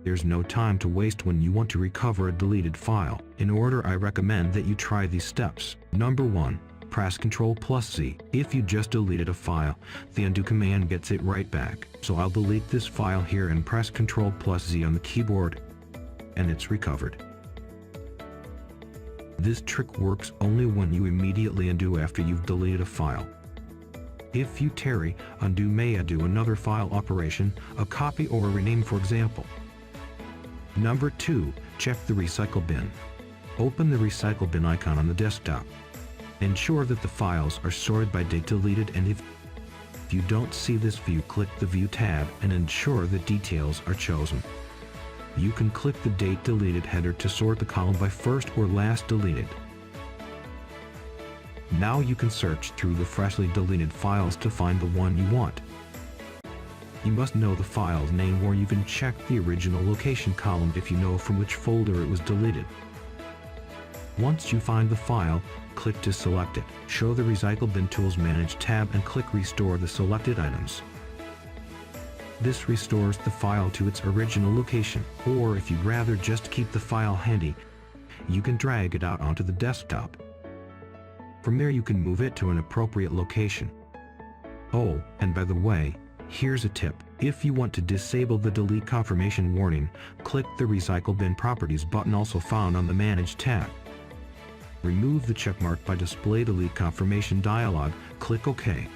There's no time to waste when you want to recover a deleted file. In order, I recommend that you try these steps. Number 1. Press Ctrl+Z. If you just deleted a file, the undo command gets it right back. So I'll delete this file here and press Ctrl+Z on the keyboard, and it's recovered. This trick works only when you immediately undo after you've deleted a file. If you tarry, undo may undo another file operation, a copy or a rename for example. Number 2. Check the recycle bin. Open the recycle bin icon on the desktop. Ensure that the files are sorted by date deleted, and if you don't see this view, click the View tab and ensure that details are chosen. You can click the Date Deleted header to sort the column by first or last deleted. Now you can search through the freshly deleted files to find the one you want. You must know the file's name, or you can check the original location column if you know from which folder it was deleted. Once you find the file, click to select it. Show the Recycle Bin Tools Manage tab and click Restore the selected items. This restores the file to its original location, or if you'd rather just keep the file handy, you can drag it out onto the desktop. From there you can move it to an appropriate location. Oh, and by the way, here's a tip. If you want to disable the delete confirmation warning, click the Recycle Bin Properties button also found on the Manage tab. Remove the checkmark by Display Delete Confirmation dialog, click OK.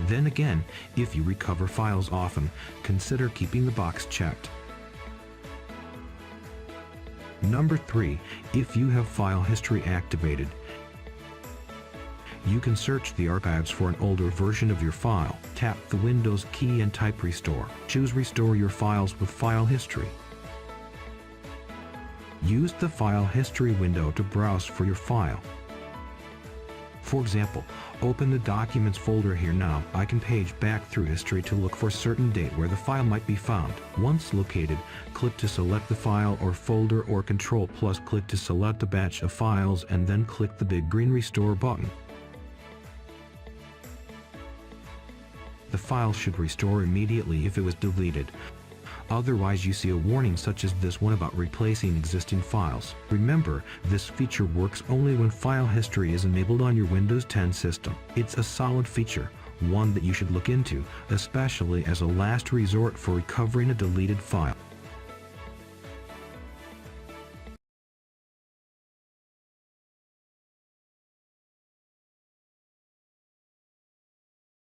Then again, if you recover files often, consider keeping the box checked. Number 3. If you have file history activated, you can search the archives for an older version of your file. Tap the Windows key and type Restore. Choose Restore Your Files with File History. Use the File History window to browse for your file. For example, open the Documents folder here now. I can page back through history to look for a certain date where the file might be found. Once located, click to select the file or folder, or Ctrl+ click to select a batch of files, and then click the big green Restore button. The file should restore immediately if it was deleted. Otherwise, you see a warning such as this one about replacing existing files. Remember, this feature works only when file history is enabled on your Windows 10 system. It's a solid feature, one that you should look into, especially as a last resort for recovering a deleted file.